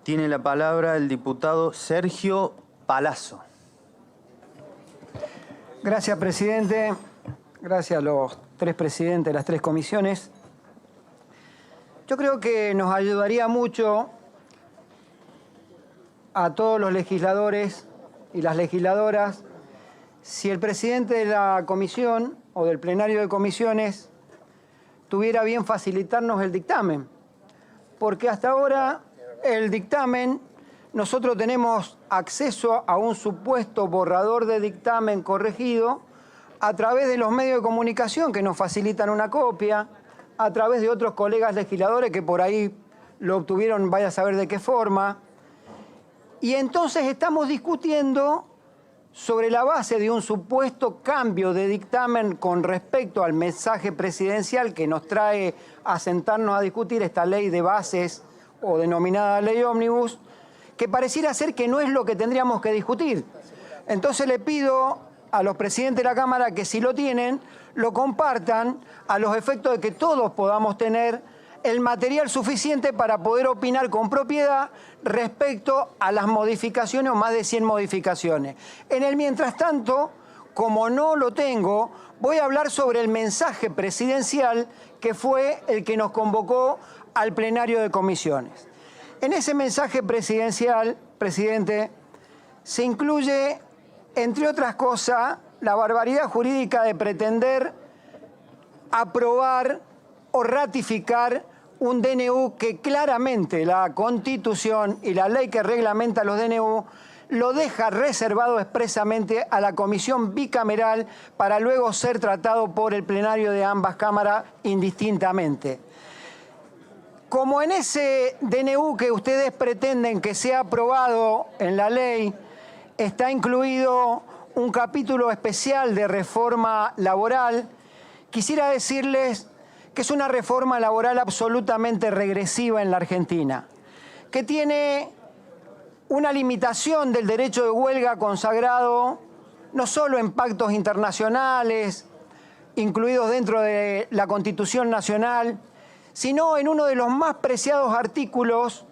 Tiene la palabra el diputado Sergio Palazzo. Gracias, presidente. Gracias a los tres presidentes de las tres comisiones. Yo creo que nos ayudaría mucho a todos los legisladores y las legisladoras si el presidente de la comisión o del plenario de comisiones tuviera bien facilitarnos el dictamen. Porque hasta ahora el dictamen, nosotros tenemos acceso a un supuesto borrador de dictamen corregido a través de los medios de comunicación que nos facilitan una copia, a través de otros colegas legisladores que por ahí lo obtuvieron, vaya a saber de qué forma. Y entonces estamos discutiendo sobre la base de un supuesto cambio de dictamen con respecto al mensaje presidencial que nos trae a sentarnos a discutir esta ley de bases o denominada ley ómnibus, que pareciera ser que no es lo que tendríamos que discutir. Entonces le pido a los presidentes de la Cámara que si lo tienen, lo compartan a los efectos de que todos podamos tener el material suficiente para poder opinar con propiedad respecto a las modificaciones o más de 100 modificaciones. En el mientras tanto, como no lo tengo, voy a hablar sobre el mensaje presidencial que fue el que nos convocó al plenario de comisiones. En ese mensaje presidencial, presidente, se incluye, entre otras cosas, la barbaridad jurídica de pretender aprobar o ratificar un DNU que claramente la Constitución y la ley que reglamenta los DNU lo deja reservado expresamente a la comisión bicameral para luego ser tratado por el plenario de ambas cámaras indistintamente. Como en ese DNU que ustedes pretenden que sea aprobado en la ley, está incluido un capítulo especial de reforma laboral, quisiera decirles que es una reforma laboral absolutamente regresiva en la Argentina, que tiene una limitación del derecho de huelga consagrado no solo en pactos internacionales, incluidos dentro de la Constitución Nacional, sino en uno de los más preciados artículos,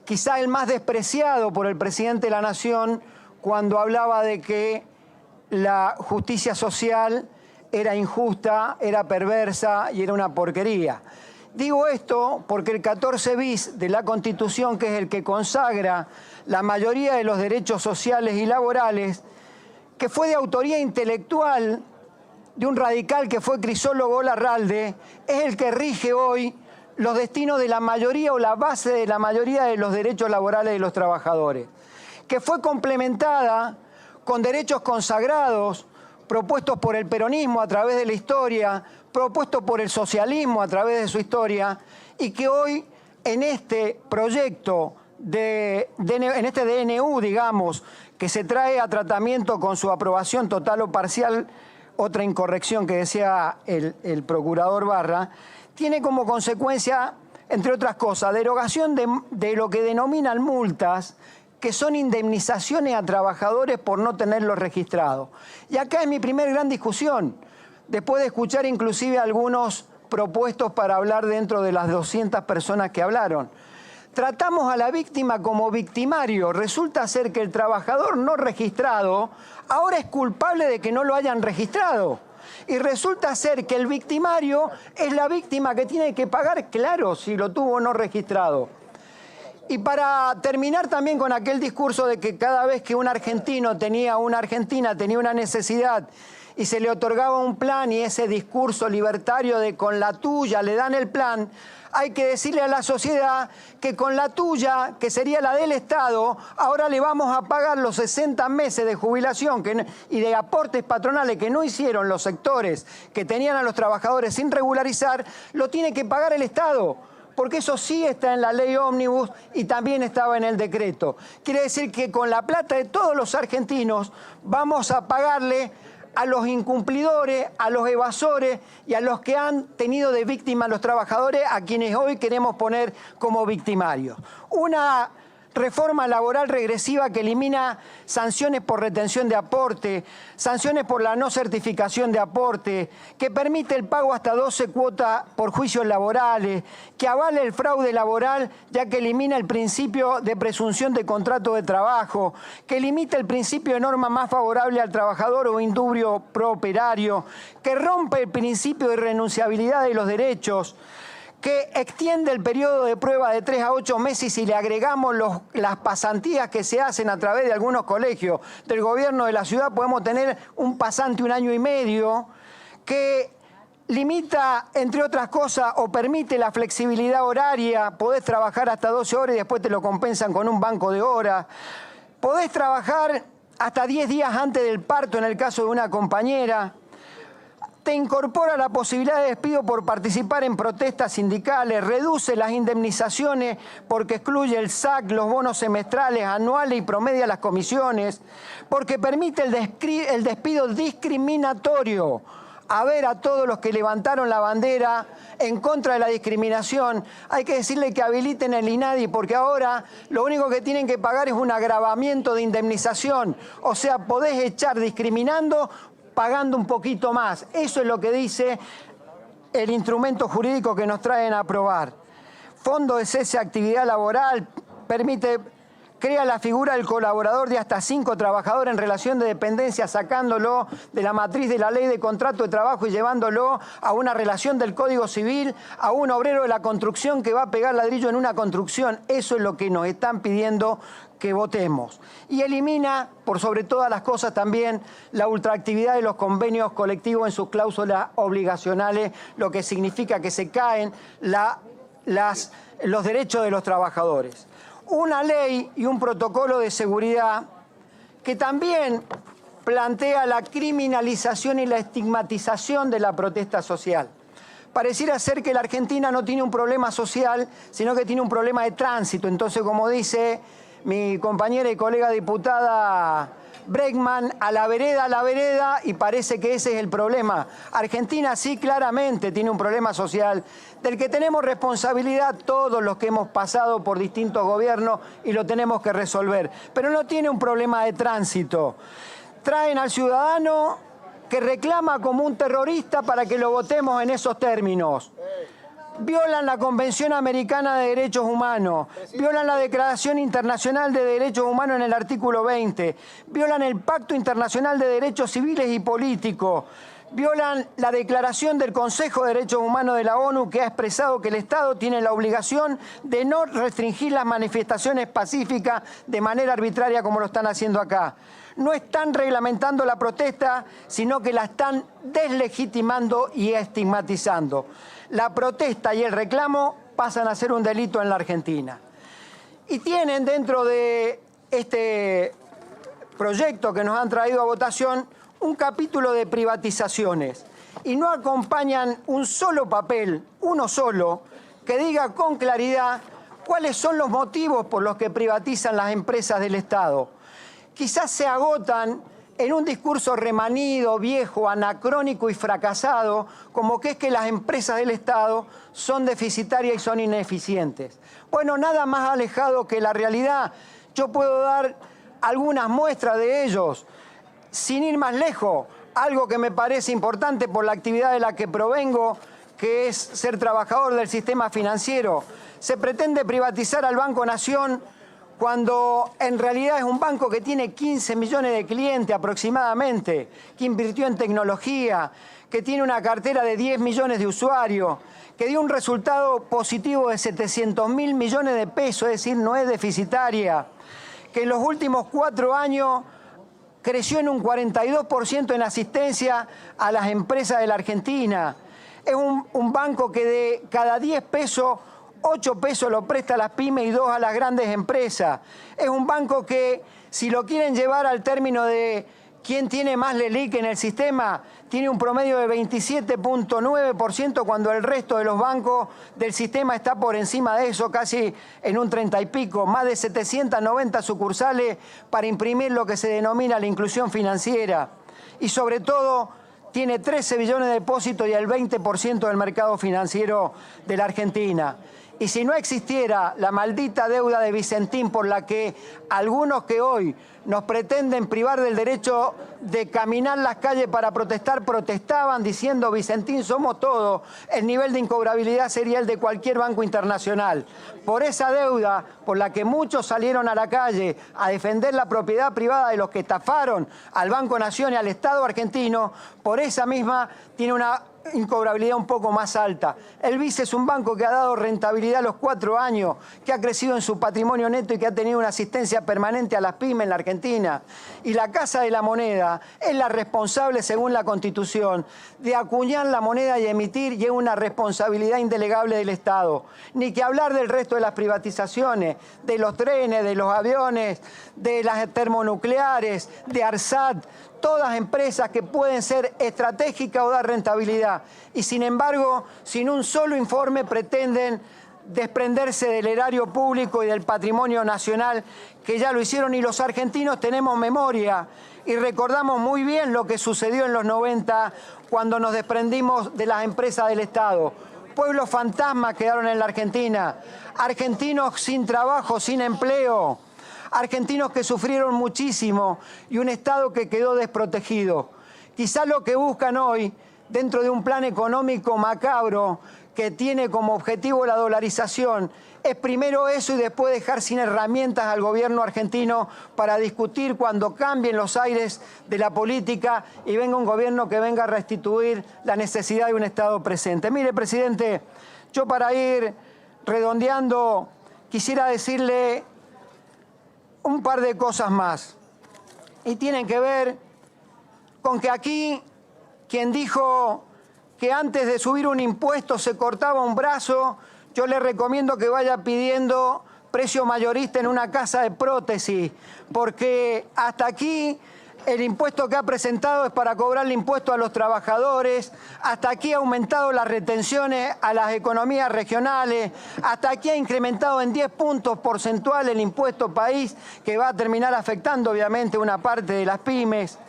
quizá el más despreciado por el presidente de la Nación, cuando hablaba de que la justicia social era injusta, era perversa y era una porquería. Digo esto porque el 14 bis de la Constitución, que es el que consagra la mayoría de los derechos sociales y laborales, que fue de autoría intelectual de un radical que fue Crisólogo Larralde, es el que rige hoy los destinos de la mayoría o la base de la mayoría de los derechos laborales de los trabajadores, que fue complementada con derechos consagrados propuestos por el peronismo a través de la historia, propuestos por el socialismo a través de su historia, y que hoy en este proyecto, en este DNU, digamos, que se trae a tratamiento con su aprobación total o parcial, otra incorrección que decía el procurador Barra, tiene como consecuencia, entre otras cosas, derogación de lo que denominan multas, que son indemnizaciones a trabajadores por no tenerlos registrados. Y acá es mi primer gran discusión, después de escuchar inclusive algunos propuestos para hablar dentro de las 200 personas que hablaron. Tratamos a la víctima como victimario. Resulta ser que el trabajador no registrado ahora es culpable de que no lo hayan registrado. Y resulta ser que el victimario es la víctima que tiene que pagar, claro, si lo tuvo o no registrado. Y para terminar también con aquel discurso de que cada vez que una argentina tenía una necesidad y se le otorgaba un plan, y ese discurso libertario de con la tuya le dan el plan, hay que decirle a la sociedad que con la tuya, que sería la del Estado, ahora le vamos a pagar los 60 meses de jubilación y de aportes patronales que no hicieron los sectores que tenían a los trabajadores sin regularizar, lo tiene que pagar el Estado, porque eso sí está en la ley ómnibus y también estaba en el decreto. Quiere decir que con la plata de todos los argentinos vamos a pagarle a los incumplidores, a los evasores y a los que han tenido de víctima a los trabajadores, a quienes hoy queremos poner como victimarios. Una reforma laboral regresiva que elimina sanciones por retención de aporte, sanciones por la no certificación de aporte, que permite el pago hasta 12 cuotas por juicios laborales, que avale el fraude laboral ya que elimina el principio de presunción de contrato de trabajo, que limita el principio de norma más favorable al trabajador o indubio pro operario, que rompe el principio de renunciabilidad de los derechos, que extiende el periodo de prueba de 3 a 8 meses y le agregamos las pasantías que se hacen a través de algunos colegios del gobierno de la ciudad, podemos tener un pasante 1 año y medio, que limita, entre otras cosas, o permite la flexibilidad horaria, podés trabajar hasta 12 horas y después te lo compensan con un banco de horas, podés trabajar hasta 10 días antes del parto en el caso de una compañera, te incorpora la posibilidad de despido por participar en protestas sindicales, reduce las indemnizaciones porque excluye el SAC, los bonos semestrales, anuales y promedia las comisiones, porque permite el despido discriminatorio. A ver, a todos los que levantaron la bandera en contra de la discriminación, hay que decirle que habiliten el INADI, porque ahora lo único que tienen que pagar es un agravamiento de indemnización. O sea, podés echar discriminando pagando un poquito más. Eso es lo que dice el instrumento jurídico que nos traen a aprobar. Fondo de cese de actividad laboral crea la figura del colaborador de hasta 5 trabajadores en relación de dependencia, sacándolo de la matriz de la ley de contrato de trabajo y llevándolo a una relación del Código Civil, a un obrero de la construcción que va a pegar ladrillo en una construcción. Eso es lo que nos están pidiendo que votemos. Y elimina, por sobre todas las cosas también, la ultraactividad de los convenios colectivos en sus cláusulas obligacionales, lo que significa que se caen los derechos de los trabajadores. Una ley y un protocolo de seguridad que también plantea la criminalización y la estigmatización de la protesta social. Pareciera ser que la Argentina no tiene un problema social, sino que tiene un problema de tránsito. Entonces, como dice mi compañera y colega diputada Bregman, a la vereda, y parece que ese es el problema. Argentina sí claramente tiene un problema social del que tenemos responsabilidad todos los que hemos pasado por distintos gobiernos y lo tenemos que resolver. Pero no tiene un problema de tránsito. Traen al ciudadano que reclama como un terrorista para que lo votemos en esos términos. Violan la Convención Americana de Derechos Humanos, violan la Declaración Internacional de Derechos Humanos en el artículo 20, violan el Pacto Internacional de Derechos Civiles y Políticos, violan la Declaración del Consejo de Derechos Humanos de la ONU, que ha expresado que el Estado tiene la obligación de no restringir las manifestaciones pacíficas de manera arbitraria como lo están haciendo acá. No están reglamentando la protesta, sino que la están deslegitimando y estigmatizando. La protesta y el reclamo pasan a ser un delito en la Argentina. Y tienen dentro de este proyecto que nos han traído a votación un capítulo de privatizaciones. Y no acompañan un solo papel, uno solo, que diga con claridad cuáles son los motivos por los que privatizan las empresas del Estado. Quizás se agotan en un discurso remanido, viejo, anacrónico y fracasado, como que es que las empresas del Estado son deficitarias y son ineficientes. Bueno, nada más alejado que la realidad. Yo puedo dar algunas muestras de ellos, sin ir más lejos. Algo que me parece importante por la actividad de la que provengo, que es ser trabajador del sistema financiero. Se pretende privatizar al Banco Nación cuando en realidad es un banco que tiene 15 millones de clientes aproximadamente, que invirtió en tecnología, que tiene una cartera de 10 millones de usuarios, que dio un resultado positivo de 700.000 millones de pesos, es decir, no es deficitaria, que en los últimos 4 años creció en un 42% en asistencia a las empresas de la Argentina. Es un banco que de cada 10 pesos, 8 pesos lo presta a las pymes y 2 a las grandes empresas. Es un banco que, si lo quieren llevar al término de quién tiene más LELIQ en el sistema, tiene un promedio de 27.9% cuando el resto de los bancos del sistema está por encima de eso, casi en un 30 y pico. Más de 790 sucursales para imprimir lo que se denomina la inclusión financiera. Y sobre todo, tiene 13 billones de depósitos y el 20% del mercado financiero de la Argentina. Y si no existiera la maldita deuda de Vicentín por la que algunos que hoy nos pretenden privar del derecho de caminar las calles para protestar, protestaban diciendo Vicentín somos todos, el nivel de incobrabilidad sería el de cualquier banco internacional. Por esa deuda, por la que muchos salieron a la calle a defender la propiedad privada de los que estafaron al Banco Nación y al Estado argentino, por esa misma tiene una incobrabilidad un poco más alta. El BICE es un banco que ha dado rentabilidad a los 4 años, que ha crecido en su patrimonio neto y que ha tenido una asistencia permanente a las pymes en la Argentina. Y la Casa de la Moneda es la responsable, según la Constitución, de acuñar la moneda y emitir, y es una responsabilidad indelegable del Estado. Ni que hablar del resto de las privatizaciones, de los trenes, de los aviones, de las termonucleares, de ARSAT, todas empresas que pueden ser estratégicas o dar rentabilidad. Y sin embargo, sin un solo informe pretenden desprenderse del erario público y del patrimonio nacional, que ya lo hicieron, y los argentinos tenemos memoria y recordamos muy bien lo que sucedió en los 90 cuando nos desprendimos de las empresas del Estado. Pueblos fantasmas quedaron en la Argentina, argentinos sin trabajo, sin empleo, argentinos que sufrieron muchísimo y un Estado que quedó desprotegido. Quizá lo que buscan hoy, dentro de un plan económico macabro que tiene como objetivo la dolarización, es primero eso y después dejar sin herramientas al gobierno argentino para discutir cuando cambien los aires de la política y venga un gobierno que venga a restituir la necesidad de un Estado presente. Mire, presidente, yo para ir redondeando quisiera decirle un par de cosas más. Y tienen que ver con que aquí quien dijo que antes de subir un impuesto se cortaba un brazo, yo le recomiendo que vaya pidiendo precio mayorista en una casa de prótesis, porque hasta aquí el impuesto que ha presentado es para cobrarle impuesto a los trabajadores, hasta aquí ha aumentado las retenciones a las economías regionales, hasta aquí ha incrementado en 10 puntos porcentuales el impuesto país, que va a terminar afectando obviamente una parte de las pymes.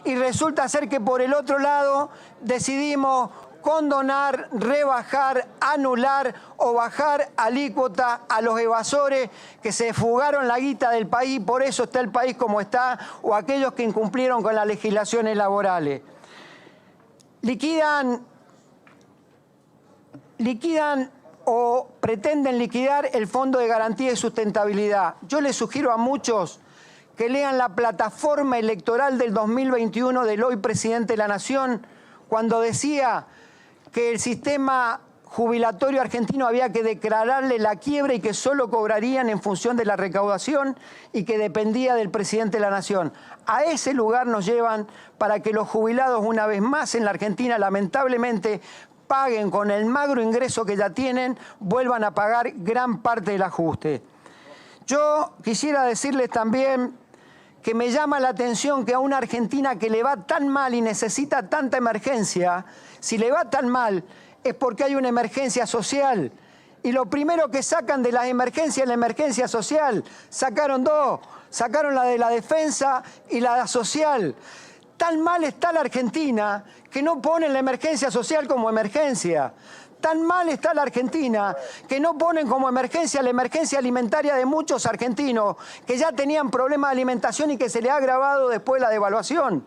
Y resulta ser que por el otro lado decidimos condonar, rebajar, anular o bajar alícuota a los evasores que se fugaron la guita del país, por eso está el país como está, o aquellos que incumplieron con las legislaciones laborales. Liquidan o pretenden liquidar el Fondo de Garantía y Sustentabilidad. Yo les sugiero a muchos que lean la plataforma electoral del 2021 del hoy presidente de la Nación, cuando decía que el sistema jubilatorio argentino había que declararle la quiebra y que solo cobrarían en función de la recaudación y que dependía del presidente de la Nación. A ese lugar nos llevan para que los jubilados, una vez más en la Argentina, lamentablemente, paguen con el magro ingreso que ya tienen, vuelvan a pagar gran parte del ajuste. Yo quisiera decirles también que me llama la atención que a una Argentina que le va tan mal y necesita tanta emergencia, si le va tan mal es porque hay una emergencia social. Y lo primero que sacan de las emergencias es la emergencia social. Sacaron dos, sacaron la de la defensa y la social. Tan mal está la Argentina que no ponen la emergencia social como emergencia. Tan mal está la Argentina que no ponen como emergencia la emergencia alimentaria de muchos argentinos que ya tenían problemas de alimentación y que se les ha agravado después de la devaluación.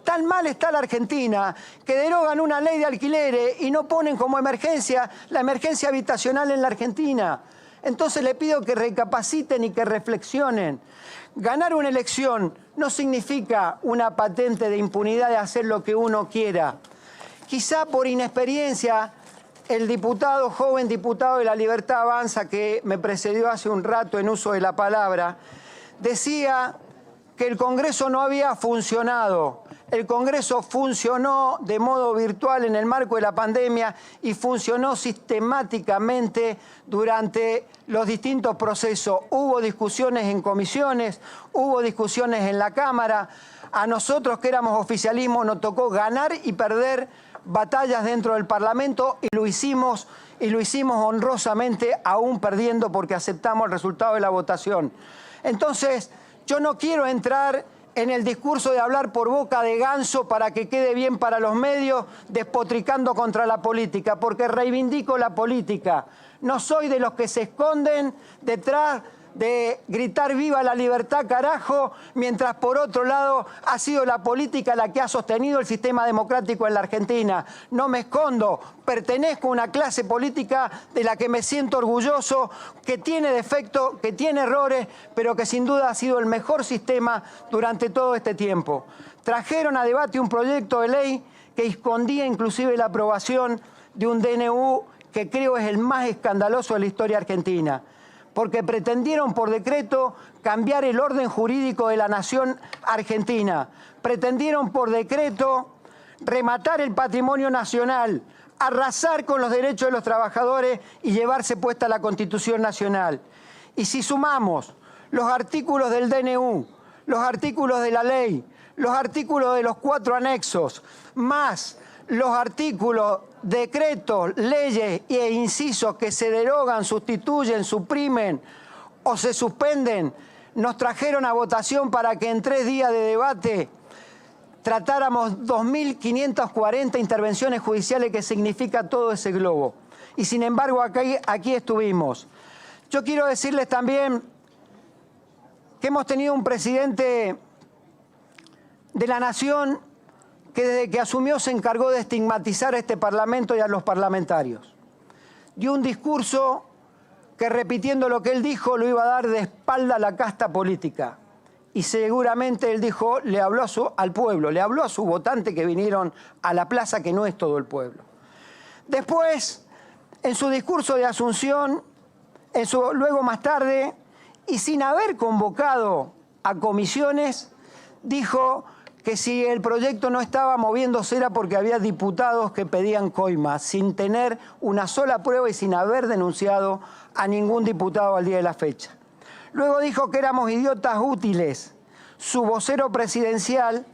Tan mal está la Argentina que derogan una ley de alquileres y no ponen como emergencia la emergencia habitacional en la Argentina. Entonces le pido que recapaciten y que reflexionen. Ganar una elección no significa una patente de impunidad de hacer lo que uno quiera. Quizá por inexperiencia, el diputado, joven diputado de La Libertad Avanza, que me precedió hace un rato en uso de la palabra, decía que el Congreso no había funcionado. El Congreso funcionó de modo virtual en el marco de la pandemia y funcionó sistemáticamente durante los distintos procesos. Hubo discusiones en comisiones, hubo discusiones en la Cámara. A nosotros que éramos oficialismo nos tocó ganar y perder batallas dentro del Parlamento y lo hicimos honrosamente, aún perdiendo, porque aceptamos el resultado de la votación. Entonces, yo no quiero entrar en el discurso de hablar por boca de ganso para que quede bien para los medios, despotricando contra la política, porque reivindico la política, No soy de los que se esconden detrás de gritar viva la libertad, carajo, mientras por otro lado ha sido la política la que ha sostenido el sistema democrático en la Argentina. No me escondo, pertenezco a una clase política de la que me siento orgulloso, que tiene defectos, que tiene errores, pero que sin duda ha sido el mejor sistema durante todo este tiempo. Trajeron a debate un proyecto de ley que escondía inclusive la aprobación de un DNU que creo es el más escandaloso de la historia argentina, porque pretendieron por decreto cambiar el orden jurídico de la nación argentina, pretendieron por decreto rematar el patrimonio nacional, arrasar con los derechos de los trabajadores y llevarse puesta la Constitución Nacional. Y si sumamos los artículos del DNU, los artículos de la ley, los artículos de los 4 anexos, más los artículos, decretos, leyes e incisos que se derogan, sustituyen, suprimen o se suspenden, nos trajeron a votación para que en 3 días de debate tratáramos 2.540 intervenciones judiciales, que significa todo ese globo. Y sin embargo, aquí estuvimos. Yo quiero decirles también que hemos tenido un presidente de la Nación que desde que asumió se encargó de estigmatizar a este Parlamento y a los parlamentarios. Dio un discurso que, repitiendo lo que él dijo, lo iba a dar de espalda a la casta política. Y seguramente él dijo, le habló al pueblo, le habló a su votante que vinieron a la plaza, que no es todo el pueblo. Después, en su discurso de Asunción, luego más tarde, y sin haber convocado a comisiones, dijo que si el proyecto no estaba moviéndose era porque había diputados que pedían coimas, sin tener una sola prueba y sin haber denunciado a ningún diputado al día de la fecha. Luego dijo que éramos idiotas útiles. Su vocero presidencial,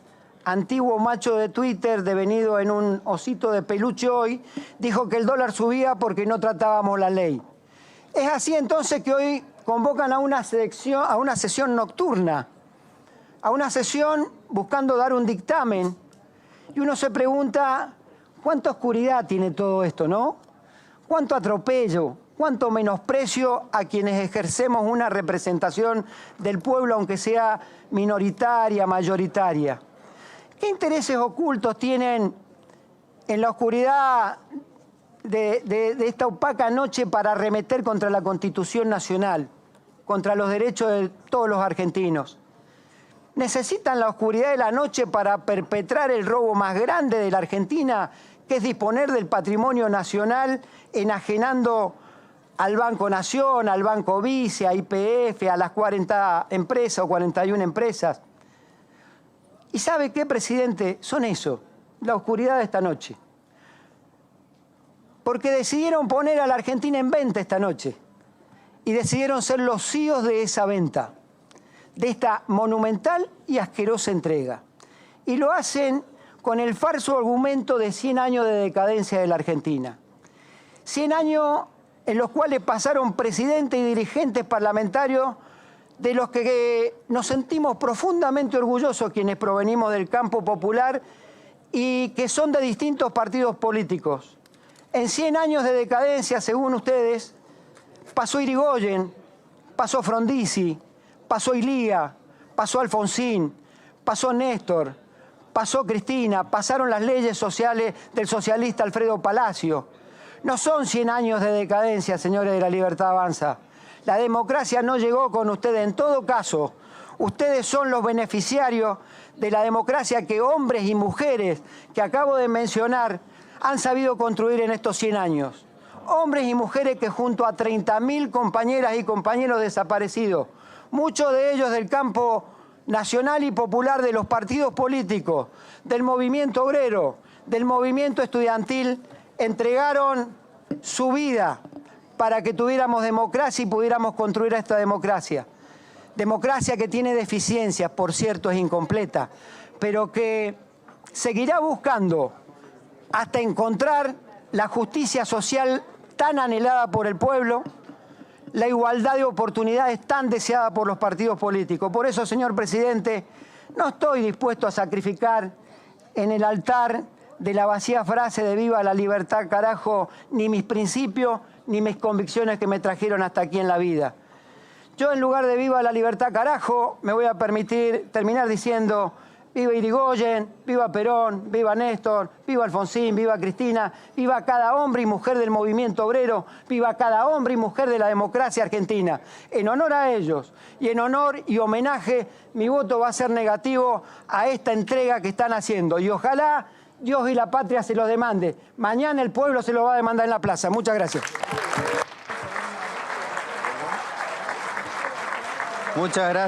antiguo macho de Twitter, devenido en un osito de peluche hoy, dijo que el dólar subía porque no tratábamos la ley. Es así entonces que hoy convocan a una sesión nocturna, a una sesión buscando dar un dictamen, y uno se pregunta cuánta oscuridad tiene todo esto, ¿no? Cuánto atropello, cuánto menosprecio a quienes ejercemos una representación del pueblo, aunque sea minoritaria, mayoritaria. ¿Qué intereses ocultos tienen en la oscuridad de esta opaca noche para arremeter contra la Constitución Nacional, contra los derechos de todos los argentinos? Necesitan la oscuridad de la noche para perpetrar el robo más grande de la Argentina, que es disponer del patrimonio nacional, enajenando al Banco Nación, al Banco Vice, a YPF, a las 40 empresas o 41 empresas. ¿Y sabe qué, presidente? Son eso, la oscuridad de esta noche. Porque decidieron poner a la Argentina en venta esta noche y decidieron ser los CEOs de esa venta, de esta monumental y asquerosa entrega. Y lo hacen con el falso argumento de 100 años de decadencia de la Argentina. 100 años en los cuales pasaron presidentes y dirigentes parlamentarios de los que nos sentimos profundamente orgullosos quienes provenimos del campo popular y que son de distintos partidos políticos. En 100 años de decadencia, según ustedes, pasó Irigoyen, pasó Frondizi, pasó Ilía, pasó Alfonsín, pasó Néstor, pasó Cristina, pasaron las leyes sociales del socialista Alfredo Palacio. No son 100 años de decadencia, señores de La Libertad Avanza. La democracia no llegó con ustedes. En todo caso, ustedes son los beneficiarios de la democracia que hombres y mujeres que acabo de mencionar han sabido construir en estos 100 años. Hombres y mujeres que junto a 30.000 compañeras y compañeros desaparecidos, muchos de ellos del campo nacional y popular de los partidos políticos, del movimiento obrero, del movimiento estudiantil, entregaron su vida para que tuviéramos democracia y pudiéramos construir esta democracia. Democracia que tiene deficiencias, por cierto, es incompleta, pero que seguirá buscando hasta encontrar la justicia social tan anhelada por el pueblo, la igualdad de oportunidades tan deseada por los partidos políticos. Por eso, señor presidente, no estoy dispuesto a sacrificar en el altar de la vacía frase de viva la libertad, carajo, ni mis principios, ni mis convicciones que me trajeron hasta aquí en la vida. Yo, en lugar de viva la libertad carajo, me voy a permitir terminar diciendo: viva Irigoyen, viva Perón, viva Néstor, viva Alfonsín, viva Cristina, viva cada hombre y mujer del movimiento obrero, viva cada hombre y mujer de la democracia argentina. En honor a ellos y en honor y homenaje, mi voto va a ser negativo a esta entrega que están haciendo. Y ojalá Dios y la patria se los demande. Mañana el pueblo se lo va a demandar en la plaza. Muchas gracias. Muchas gracias.